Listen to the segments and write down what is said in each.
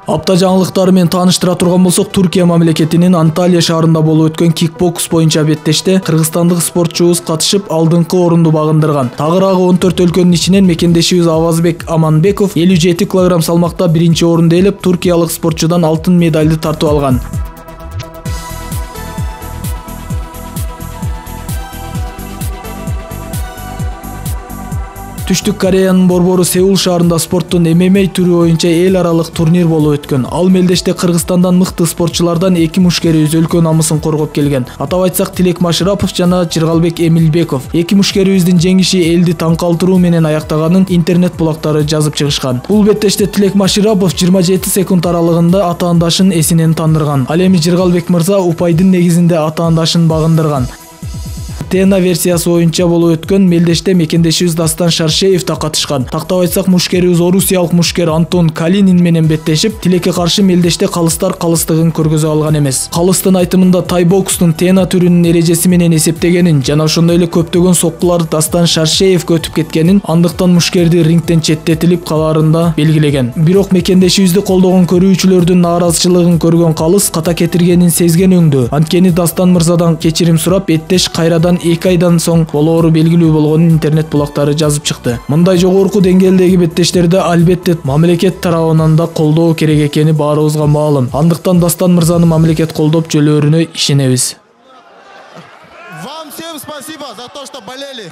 Апта жаңылыктары менен тааныштыра турган болсок, Түркия мамлекетинин Анталия шаарында болуп өткөн кикбокс боюнча беттеште кыргызстандык спортчубуз катышып алдыңкы орунду багындырган. Тагыраагы 14 өлкөнүн ичинен мекендешибиз Авазбек Аманбеков 57 кг салмакта биринчи орунду ээлеп, туркиялык спортчудан алтын медальды тартып алган. Түштүк Кореянын борбору Сеул шаарында спорттун ММА түрү боюнча эл аралык турнир болуп өткөн. Ал мелдеште Кыргызстандан мыкты спортчулардан эки мушкерибиз өлкө намысын коргоп келген. Атап айтсак, Тилек Маширапов жана Жыргалбек Эмилбеков. Эки мушкерибиздин жеңиши элди таң калтыруу менен аяктаганын интернет булактары жазып чыгышкан. Бул беттеште Тилек Маширапов 27 секунд аралыгында атаандашын эсинен тандырган. Ал эми Жыргалбек мырза упайдын негизинде атаандашын багындырган. Тена версиясы боюнча болуп өткөн мелдеште мекендешибиз Дастан Шаршеев да катышкан. Тактап айтсак, мушкерибиз орусиялык мушкер Антон Калинин менен беттешип, Тилекке каршы мелдеште калыстар калыстыгын көргөзө алган эмес. Калыстын айтымында тайбокстун Тена түрүнүн эрежеси менен эсептегенин жана ошондой эле көптөгөн соккулар Дастан Шаршеевге өтүп кеткенин, андыктан мушкерди рингден четтетилип калаарында белгилеген. Бирок мекендешибизди колдогон көрүүчүлөрдүн нааразычылыгын көргөн калыс ката кетиргенин сезген өңдү. Анткени Дастан мырзадан кечирим сурап, беттеш кайрадан 2 айдан соң болоору белгилүү болгонун интернет булактары жазып чыкты. Мындай жогорку деңгээлдеги беттештерде албетте мамлекет тарабынан да колдоо керек экени баарыбызга маалым. Андыктан Дастан мырзаны мамлекет колдоп жөлөөрүнө ишенебиз. Вам всем спасибо за то, что болели.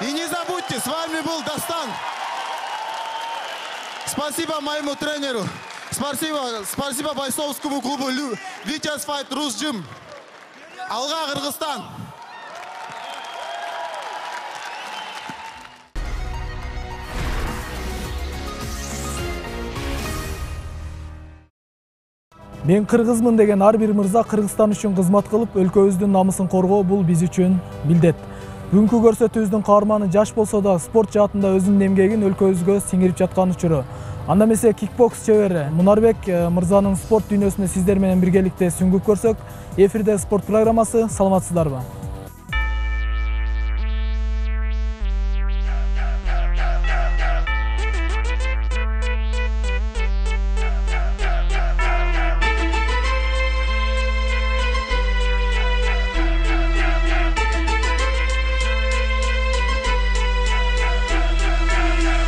И не забудьте, с вами был Дастан. Спасибо моему тренеру. Спасибо бойцовскому клубу Витязь Fight Rus Gym. Алга Кыргызстан. Мен кыргызмын деген ар бир мырза Кыргызстан үчүн кызмат кылып, өлкөбүздүн намысын коргоо бул биз үчүн милдет. Бүгүнкү көрсөтүүбүздүн каарманы жаш болсо да спорт жаатында өзүнүн эмгегин өлкөбүзгө сиңирип жаткан учуру. Анда эмесе кикбокс чебери Мунарбек мырзанын спорт дүйнөсүнө сиздер менен биргеликте сүңгүп көрсөк, эфирде спорт программасы. Саламатсыздарбы?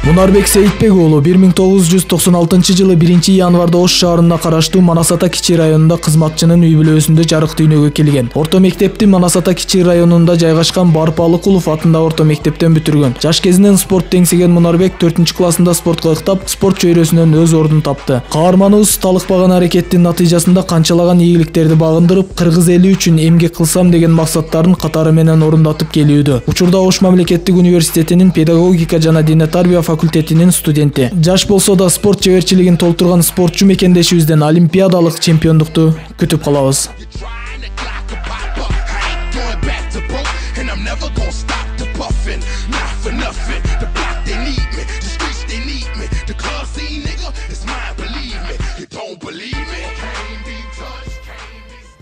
Мунарбек Сейитбек уулу 1996 жылы 1-январда Ош шаарына караштуу Манасата кичи районунда кызматчынын үй бүлөсүндө жарык дүйнөгө келген. Орто мектепти Манасата кичи районунда жайгашкан Барпалыкулов атындагы орто мектептен бүтүргөн. Жаш кезинен спорт теңсеген Мунарбек 4-классында спортко ыктап, спорт чөйрөсүнөн өз ордун тапты. Каарманыбыз талыкпаган аракеттин натыйжасында канчалаган ийгиликтерди багындырып, кыргыз эли үчүн эмгек кылсам деген максаттарын катары менен орундатып келүүдө. Учурда Ош мамлекеттик университетинин педагогика жана дине тарбия факультетинин студенти. Жаш болсо да спорт чеберчилигин толтурган спортчу мекендешибизден олимпиадалык чемпиондукту күтүп калабыз.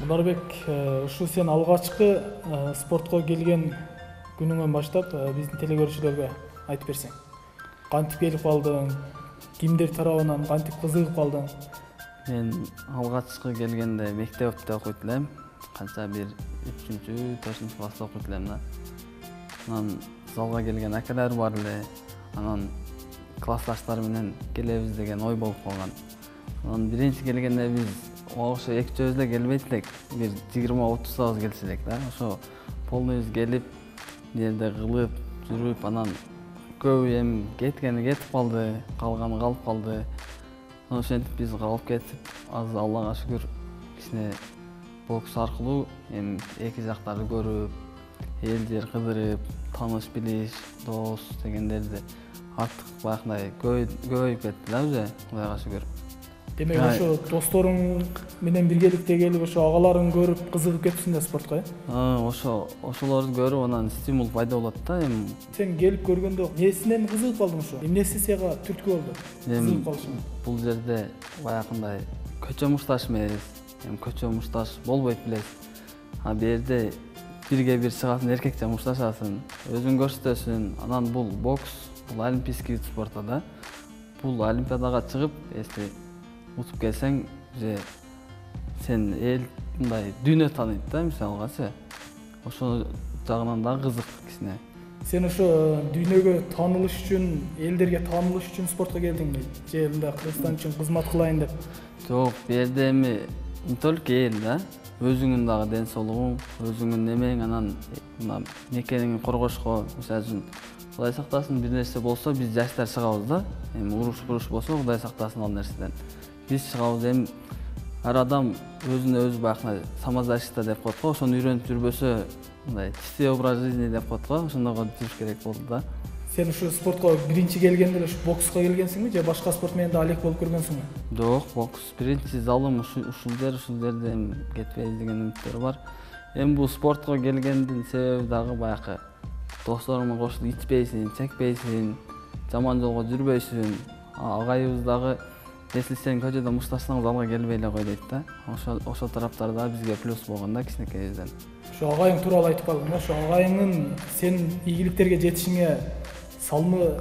Мунарбек, ушу сен алгачкы спортко келген күнүңөн баштап биздин телекөрүүчүлөргө айтып берсең. Кантип келип калдың? Кимдер тарабынан кантип кызыгып калдың? Мен алгачкы келгенде мектепте окуйт элем. Канча бир 3-4 класста окуйт элем да. Анан залга келген акалар бар эле. Анан классташтар менен келебиз деген ой болуп калган. Анан биринчи келгенде биз ошо экөөбүз эле келбейт элек. Бир 20-30 келсе элек да. Ошо полнойбуз келип, жерде кылып, жүрүп, анан көбү эми кетип калды, калганы калып калды. Ошентип биз калып кетип, азыр Аллага шүгүр кичине бокс аркылуу эми эки жактарды көрүп, эл жер кыдырып, тааныш билиш, дос дегендерди артык баягындай көбөйүп кетти да уже, Кудайга шүгүр. Демек ошо досторуң менен биргеликте келип, ошо агаларың көрүп кызыгып кетипсиң да спортко, ошолорду көрүп анан стимул пайда болот да эми. Сен келип көргөндө эмнесинен кызыгып калдың ошо? Эмнеси сага түрткү болду? Кызыгып калышың. Бул жерде баягындай көчө мушташ эмес, эми көчө мушташ болбойт билесиз. А бу жерде бирге бир чыгасың, эркекче мушташасың, өзүң көрсөтөсүң. Анан бул бокс, бул олимпийский вид спорта да. Бул олимпиадага чыгып, если утуп келсең же сен эл мындай дүйнө тааныйт да, мисалгачы. Ошол жагынан да кызык кичине. Сен ошо дүйнөгө таанылыш үчүн, элдерге таанылыш үчүн спортко келдиңби? Же мындай Кыргызстан үчүн кызмат кылайын деп? Жок, бу жерде эми не только эл да, өзүңүн дагы ден соолугуң, өзүңүн немең, анан мына мекениңди коргошко, мисалы үчүн Кудай сактасын бир нерсе болсо, биз жаштар чыгабыз да. Эми уруш болсо, Кудай сактасын ал нерседен. Биз чыгабыз, эми ар адам өзүнө өзү баягы самоздачиста деп коет го, ошону үйрөнүп жүрбөсө, мындай чистый образ жизни деп коет го, ошондого жүрүш керек болду да. Сен ушу спортко биринчи келгенде эле ушу бокска келгенсиңби же башка спорт менен да алек болуп көргөнсүңбү? Жок, бокс биринчи залым ушул жерде эми кетпейбиз деген үмүттөр бар. Эми бул спортко келгендин себеби дагы баягы достору менен кошулуп ичпейсиң, чекпейсиң, жаман жолго жүрбөйсүң. Агайыбыз дагы если сен көчөдө мушташсаң залга келбей эле кой дейт да. Ошол тараптар да бизге плюс болгон да кичинекейибизден. Ошо агайың тууралуу айтып калдың да. Ошо агайыңдын сен ийгиликтерге жетишиңе салымы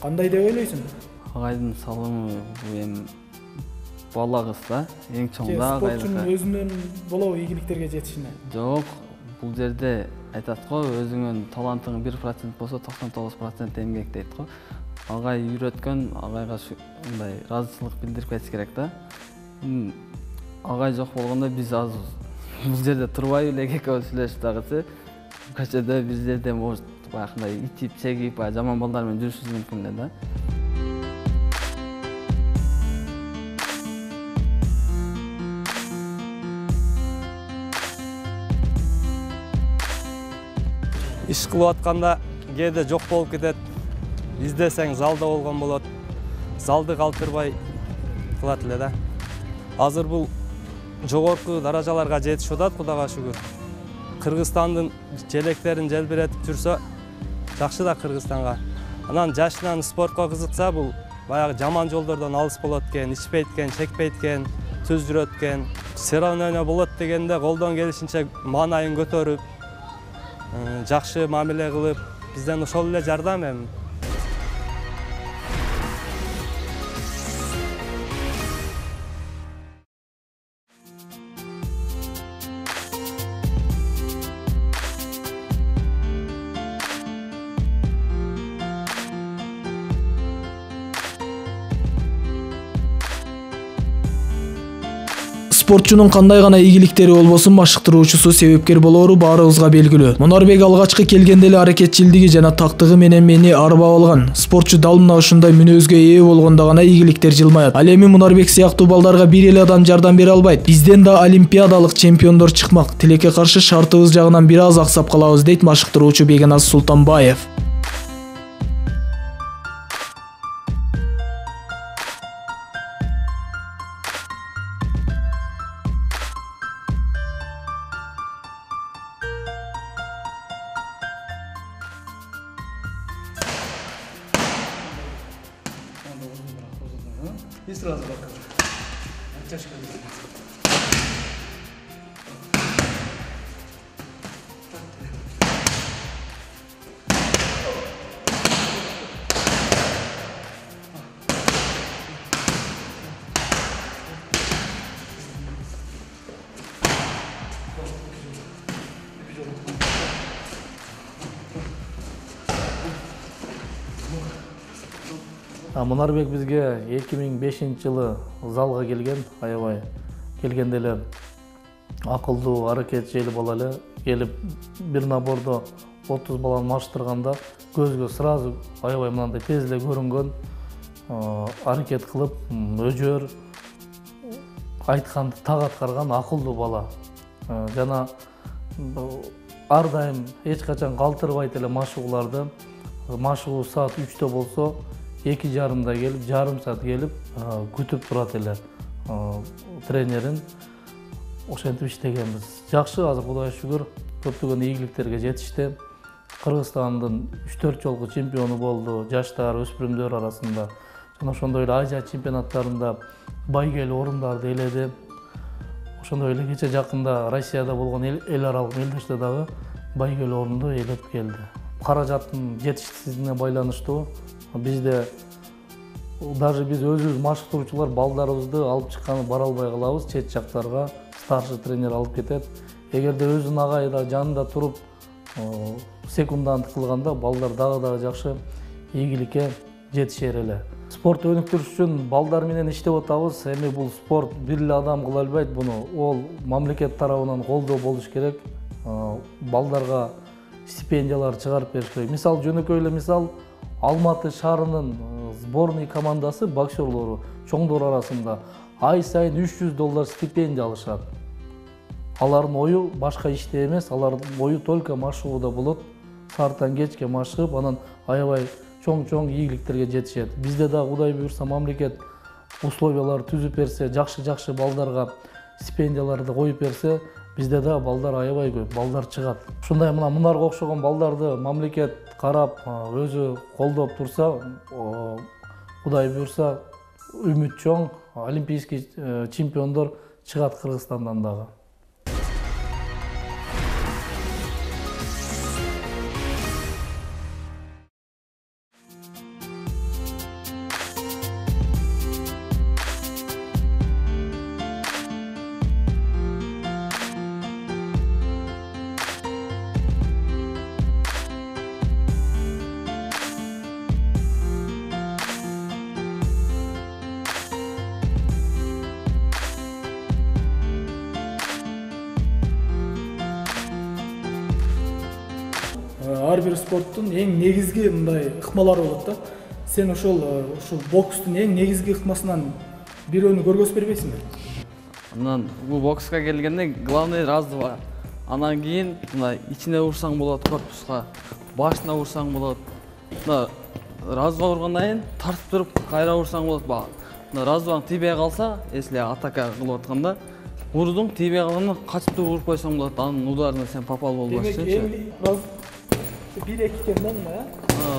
кандай деп ойлойсуң? Агайдын салымы бул эми бала кыз да, эң чоң да агай. Спортчунун өзүнөн болобу ийгиликтерге жетишине? Жок, бул жерде айтат го, өзүңүн талантың 1% болсо 99% эмгек дейт го. Агай үйрөткөн, агайга мындай ыраазычылык билдирип кетиш керек да. Агай жок болгондо биз азыр бул жерде турбай эле экөөбүз сүйлөшүп дагычы. Көчөдө бир жерде может баягындай итип, чегип, жаман балдар менен жүрүшүбүз мүмкүн эле да. Иш кылып атканда кээде жок болуп кетет. Издесең залда болгон болот. Залды калтырбай кылат эле да. Азыр бул жогорку даражаларга жетишип атат, Кудайга шүгүр. Кыргызстандын желектерин желбиретип жүрсө, жакшы да Кыргызстанга. Анан жашынан спортко кызыкса, бул баягы жаман жолдордон алыс болот экен, ичпейт экен, чекпейт экен, түз жүрөт экен. Соревнование болот дегенде колдон келишинче маанайын көтөрүп, жакшы мамиле кылып, бизден ошол эле жардам эми. Спортчунун кандай гана ийгиликтери болбосун, машыктыруучусу себепкер болоору баарыбызга белгилүү. Мунарбек алгачкы келгенде эле аракетчилдиги жана тактыгы менен мени арбап алган. Спортчу дал мына ушундай мүнөзгө ээ болгондо гана ийгиликтер жылмаят. Ал эми Мунарбек сыяктуу балдарга бир эле адам жардам бере албайт. Бизден да олимпиадалык чемпиондор чыкмак. Тилекке каршы шартыбыз жагынан бир аз аксап калабыз, дейт машыктыруучу Бегеназ Султанбаев. И сразу покажу. Оттяжка. Мунарбек бизге 2005-жылы залга келген, аябай келгенде эле акылдуу, аракетчил бала эле, келип бир набордо 30 баланы маштырганда көзгө сразу аябай мындай тез эле көрүнгөн, аракет кылып, өжөр, айтканды так аткарган акылдуу бала. Жана ар дайым эч качан калтырбайт эле машыгууларды. Машыгуу саат 3-тө болсо 2:30-да келип, жарым саат келип, күтүп турат эле тренерин. Ошентип иштегенбиз. Жакшы, азыр Кудайга шүгүр, көптөгөн ийгиликтерге жетишти. Кыргызстандын 3-4 жолку чемпиону болду, жаштар, өспүрүмдөр арасында. Жана ошондой эле Азия чемпионаттарында байгелүү орундарды ээледи. Ошондой эле кече жакында Россияда болгон эл аралык мелдеште дагы байгелүү орунду ээлеп келди. Каражаттын жетишсиздигине байланыштуу бизде даже биз өзүбүз машыктыруучулар балдарыбызды алып чыкканы бара албай калабыз, чет жактарга старший тренер алып кетет. Эгерде өзүнүн агайда жанында туруп секундант кылганда балдар дагы жакшы ийгиликке жетишер эле. Спорт өнүктүрүш үчүн балдар менен иштеп атабыз. Эми бул спорт бир эле адам кыла албайт буну. Ол мамлекет тарабынан колдоо болуш керек. Балдарга стипендиялар чыгарып бериш керек. Мисал, жөнөкөй эле мисал, Алматы шаарынын сборный командасы боксерлору чоңдор арасында ай сайын $300 стипендия алышат. Алардын ою башка иште эмес, алардын ою только машыгууда болот. Сааттан кечке машыгып, анан аябай чоң ийгиликтерге жетишет. Бизде да Кудай буйрса мамлекет условиялар түзүп берсе, жакшы балдарга стипендияларды коюп берсе, бизде да балдар аябай көп, балдар чыгат. Ушундай мынарга окшогон балдарды мамлекет карап, өзү колдоп турса, Кудай буйрса үмүт чоң, олимпийский чемпиондор чыгат Кыргызстандан дагы. Ар бир спорттун эң негизги мындай ыкмалары болот да. Сен ушул бокстун эң негизги ыкмасынан бирөөнү көргөзүп бербейсиңби? Анан бул бокска келгенде главный раздва. Анан кийин мына ичине урсаң болот, корпуска, башына урсаң болот. Мына раздва ургандан кийин тартып туруп кайра урсаң болот. Мына раздваң тийбей калса, если атака кылып атканда, урдуң тийбей калгандан качып туруп уруп койсоң болот. Анын ударына сен попал болбош үчүн. Бир эки экен да,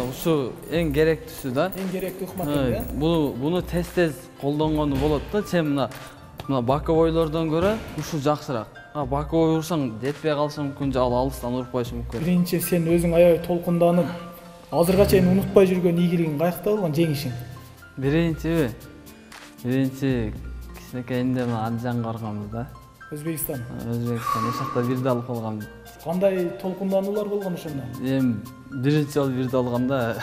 ушу эң керектүүсү да. Эң керектүү ыкма экен да. Буну тез колдонгону болот да. Сен мына боковойлордон көрө ушу жакшыраак. Боковой урсаң жетпей калышы мүмкүн, же алыстан уруп коюшу мүмкүн. Биринчи сен өзүң аябай толкунданып, азырга чейин унутпай жүргөн ийгилигиң каякта болгон, жеңишиң? Биринчи кичинекейинде Анжанга барганбыз да. Өзбекстан. Ошакта бирди алып калгам. Кандай толкундануулар болгон ошондо? Эми биринчи жолу бирди алганда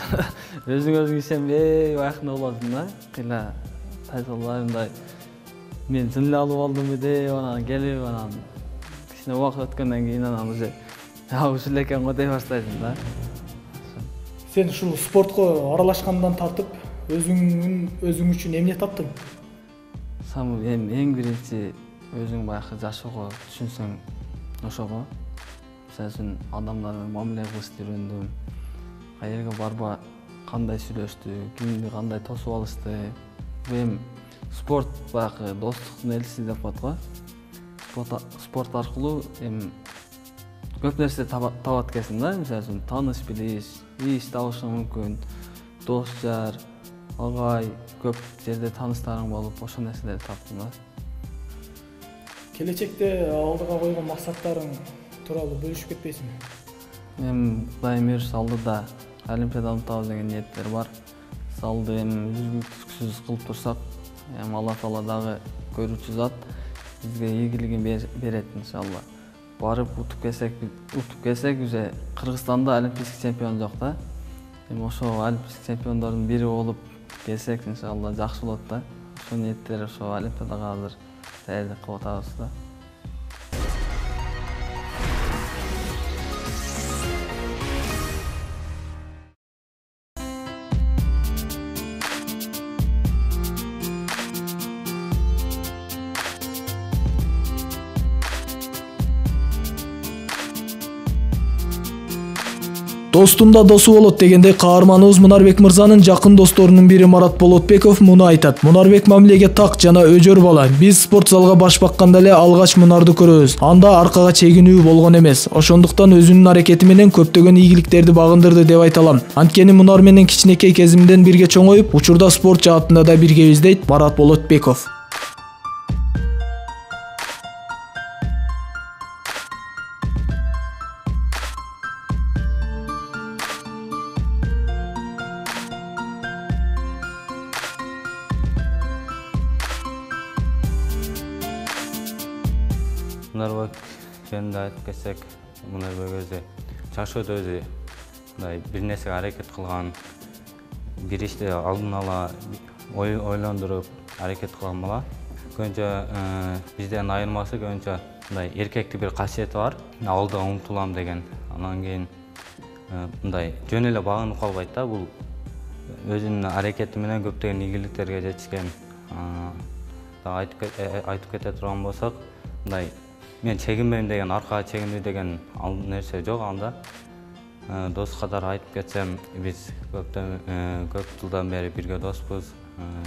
өзүң ишенбей аякында болосуң да. Кыйла тайсаларымдай мен чын эле алып алдымбы деп анан келип, анан кичине убакыт өткөндөн кийин анан уже ушул эле экен го дей баштайсың да. Сен ушул спортко аралашкандан тартып өзүң үчүн эмне таптың? Эми эң биринчи өзүң баягы жашоого түшүнсөң ошого. Мисалы үчүн адамдар менен мамиле кылышты үйрөндүм. Каерге барба, кандай сүйлөштү, кимди кандай тосуп алышты. Эми спорт баягы достуктун элчиси деп коет го. Спорт аркылуу эми көп нерсе табат экенсиң да. Мисалы үчүн тааныш билиш, иш табышың мүмкүн. Дос жар, агай, көп жерде тааныштарың болуп, ошол нерселерди таптым да. Келечекте алдыга койгон максаттарың тууралуу бөлүшүп кетпейсиңби? Эми Кудай буйрса алдыда Олимпиада утабыз деген ниеттер бар. Салды эми үзгүлтүксүз кылып турсак, эми Алла Таала дагы көрүүчү зат бизге ийгилигин берет иншалла. Барып утуп келсек уже Кыргызстанда олимпийский чемпион жок да. Эми ошо олимпийский чемпиондордун бири болуп келсек иншалла жакшы болот да. Ошо ниеттер ошо Олимпиадага азыр даярдык кылып атабыз да. Достумда досу болот дегендей каарманыбыз Мунарбек мырзанын жакын досторунун бири Марат Болотбеков муну айтат. Мунарбек мамилеге так жана өжөр бала. Биз спорт залга баш бакканда эле алгач Мунарды көрөбүз. Анда аркага чегинүү болгон эмес. Ошондуктан өзүнүн аракети менен көптөгөн ийгиликтерди багындырды деп айта алам. Анткени Мунар менен кичинекей кезимден бирге чоңоюп, учурда спорт жаатында да биргебиз дейт Марат Болотбеков. Мунарбек жөнүндө айтып кетсек, Мунарбек өзү чаршоодо өзү мындай бир нерсеге аракет кылган, бир ишти алдын ала ойлондуруп аракет кылган бала. Көбүнчө бизден айырмасы көбүнчө мындай эркектик бир касиети бар. Алдыга умтулам деген. Анан кийин мындай жөн эле багынып калбайт да, бул өзүнүн аракети менен көптөгөн ийгиликтерге жетишкен. Айтып кете турган болсок, мындай мен чегинбейм деген, аркага чегинүү деген ал нерсе жок анда. Дос катары айтып кетсем, биз көп жылдан бери бирге доспуз,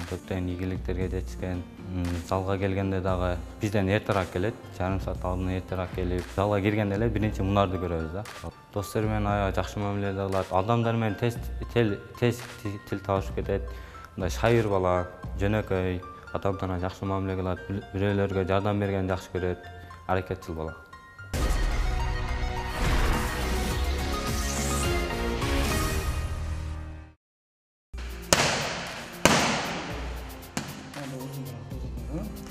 көптөгөн ийгиликтерге жетишкен. Залга келгенде дагы бизден эртерээк келет, жарым саат алдын эртерээк келип, залга киргенде эле биринчи Мунарды көрөбүз да. Достор менен аябай жакшы мамиледе кылат, адамдар менен тез тил табышып кетет. Мындай шайыр бала, жөнөкөй, адамдарга жакшы мамиле кылат, бирөөлөргө жардам бергенди жакшы көрөт, аракетчил бала.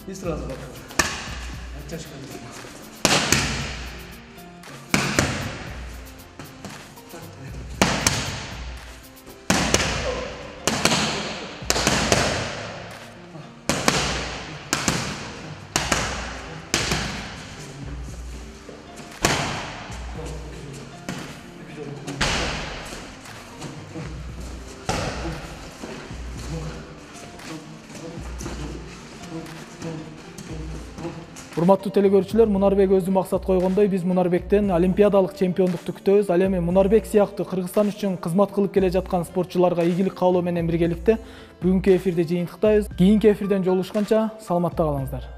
И сразу боковой. Оттяжка. Урматтуу телекөрүүчүлөр, Мунарбек өзү максат койгондой, биз Мунарбектен олимпиадалык чемпиондукту күтөбүз. Ал эми Мунарбек сыяктуу Кыргызстан үчүн кызмат кылып келе жаткан спортчуларга ийгилик каалоо менен биргеликте бүгүнкү эфирди жыйынтыктайбыз. Кийинки эфирден жолугушканча саламатта калыңыздар.